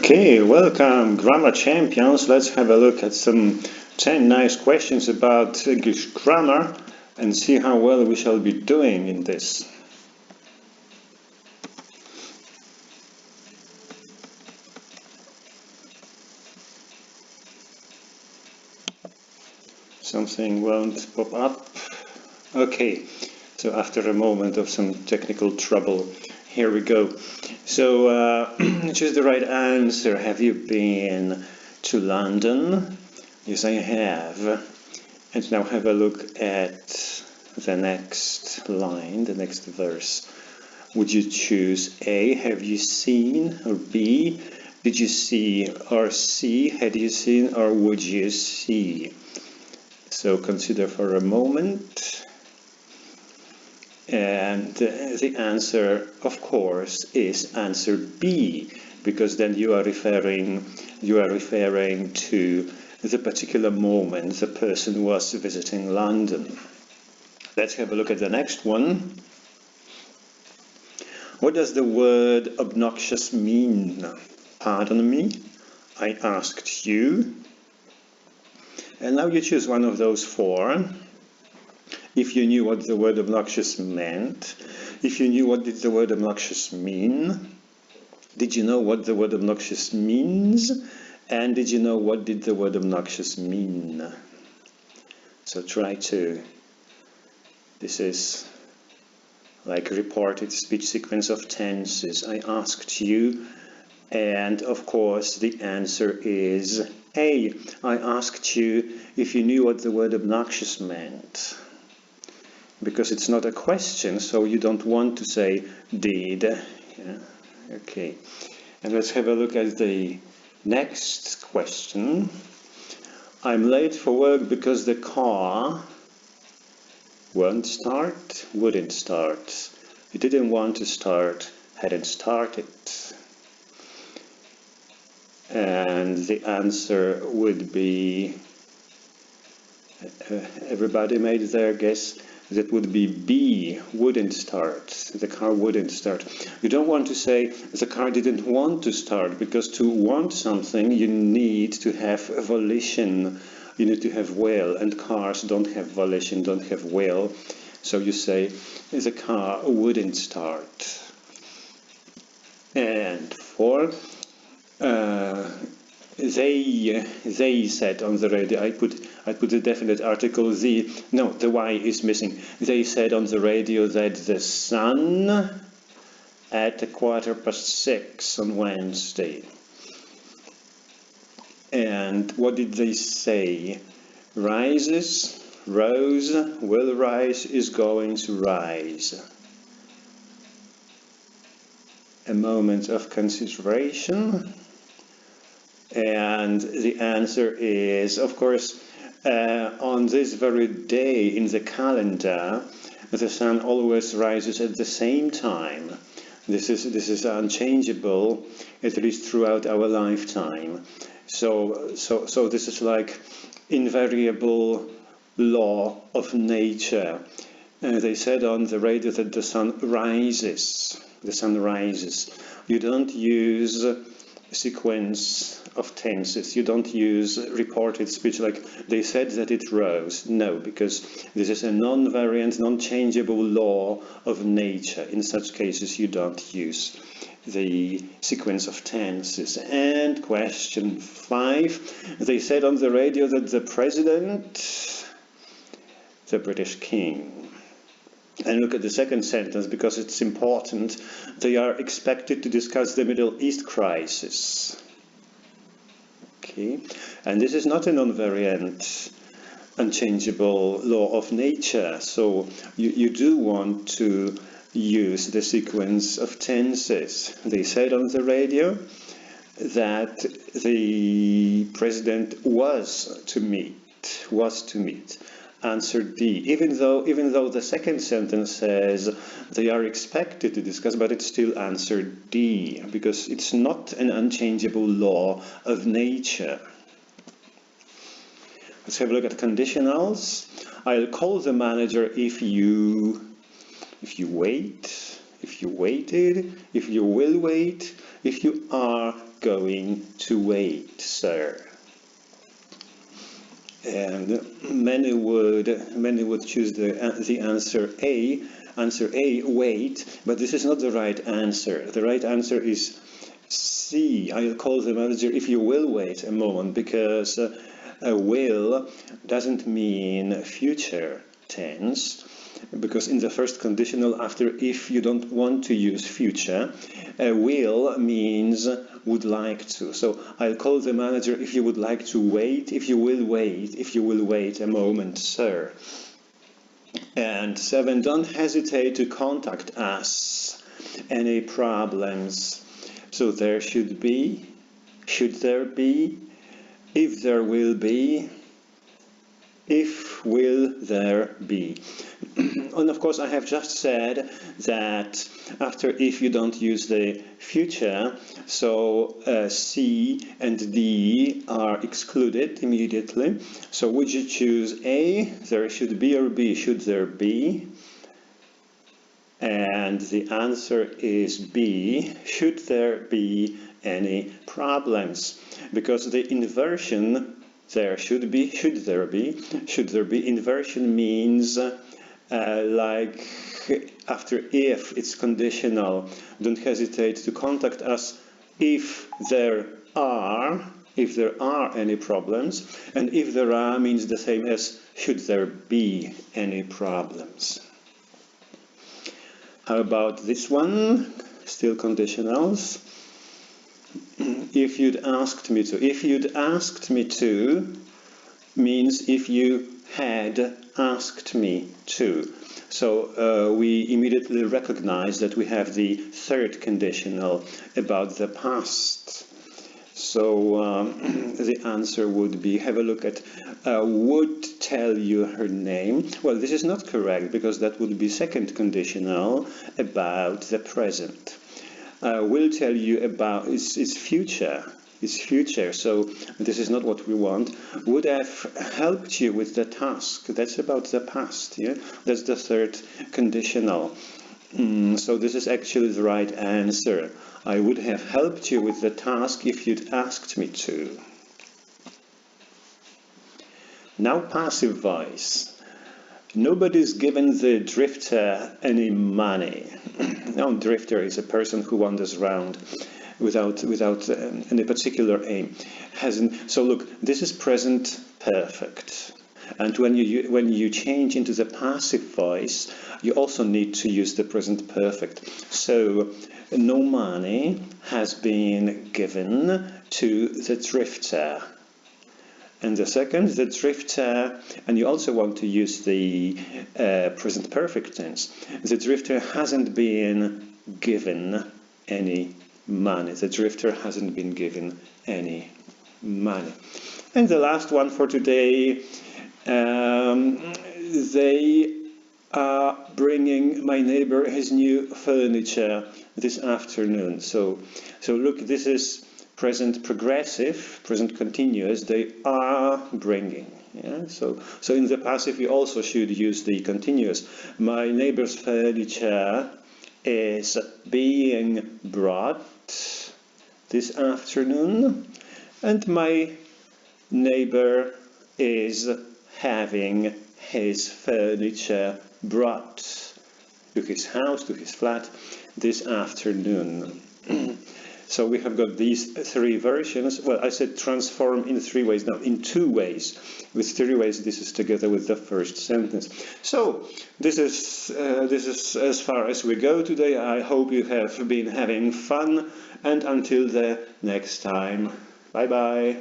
Okay, welcome, grammar champions. Let's have a look at some 10 nice questions about English grammar and see how well we shall be doing in this. Something won't pop up. Okay, so after a moment of some technical trouble, here we go. So choose the right answer. Have you been to London? Yes, I have. And now have a look at the next line, the next verse. Would you choose A, have you seen, or B, did you see, or C, had you seen, or would you see? So consider for a moment. And the answer, of course, is answer B, because then you are referring to the particular moment the person was visiting London. Let's have a look at the next one. What does the word obnoxious mean? Pardon me, I asked you. And now you choose one of those four. If you knew what the word obnoxious meant, if you knew what did the word obnoxious mean, did you know what the word obnoxious means, and did you know what did the word obnoxious mean? So try to, this is like reported speech sequence of tenses. I asked you, and of course the answer is A. I asked you if you knew what the word obnoxious meant. Because it's not a question, so you don't want to say did. Yeah. Okay, and let's have a look at the next question. I'm late for work because the car wouldn't start. It didn't want to start, hadn't started. And the answer would be, everybody made their guess. That would be B, wouldn't start. The car wouldn't start. You don't want to say the car didn't want to start, because to want something you need to have volition. You need to have will, and cars don't have volition, don't have will. So you say the car wouldn't start. And 4, they said on the radio, I put the definite article the Y is missing. They said on the radio that the sun at 6:15 on Wednesday. And what did they say? Rises, rose, will rise, is going to rise. A moment of consideration. And the answer is, of course, on this very day in the calendar, the sun always rises at the same time. This is unchangeable, at least throughout our lifetime. So this is like invariable law of nature. They said on the radio that the sun rises. The sun rises. You don't use sequence of tenses. You don't use reported speech like they said that it rose. No, because this is a non-variant, non-changeable law of nature. In such cases, you don't use the sequence of tenses. And question 5, they said on the radio that the president, the British King. And look at the second sentence, because it's important. They are expected to discuss the Middle East crisis. Okay, and this is not a non-variant, unchangeable law of nature. So you do want to use the sequence of tenses. They said on the radio that the president was to meet. Answer D, even though the second sentence says they are expected to discuss, but it's still answer D, because it's not an unchangeable law of nature. Let's have a look at conditionals. I'll call the manager if you wait, if you waited, if you will wait, if you are going to wait, sir. And many would choose the answer A, wait, but this is not the right answer. The right answer is C. I'll call the manager if you will wait a moment, because will doesn't mean future tense, because in the first conditional after if you don't want to use future, will means would like to. So I'll call the manager if you would like to wait, if you will wait a moment, sir. And 7, don't hesitate to contact us. Any problems? So there should be, should there be, if there will be, if will there be. And of course I have just said that after if you don't use the future, so C and D are excluded immediately. So would you choose A, there should be, or B, should there be? And the answer is B, should there be any problems? Because the inversion there should be, should there be, inversion means like after if it's conditional, don't hesitate to contact us if there are any problems, and if there are means the same as should there be any problems. How about this one? Still conditionals. If you'd asked me to. If you'd asked me to means if you had asked me to. So we immediately recognize that we have the third conditional about the past. So the answer would be, have a look at would tell you her name. Well, this is not correct, because that would be second conditional about the present. Will tell you about is future. Is future, so this is not what we want. Would have helped you with the task. That's about the past, yeah? That's the third conditional. So this is actually the right answer. I would have helped you with the task if you'd asked me to. Now passive voice. Nobody's given the drifter any money. Now, drifter is a person who wanders around without any particular aim. So look, this is present perfect. And when you change into the passive voice, you also need to use the present perfect. So no money has been given to the drifter. And the second, the drifter, and you also want to use the present perfect tense. The drifter hasn't been given any money. The drifter hasn't been given any money. And the last one for today, they are bringing my neighbor his new furniture this afternoon. So look, this is present progressive, present continuous, they are bringing. Yeah? So in the passive we also should use the continuous. My neighbor's furniture is being brought this afternoon, and my neighbor is having his furniture brought to his house, to his flat this afternoon. So we have got these three versions. Well, I said transform in 3 ways. Now, in 2 ways. With 3 ways, this is together with the first sentence. So this is as far as we go today. I hope you have been having fun. And until the next time, bye-bye.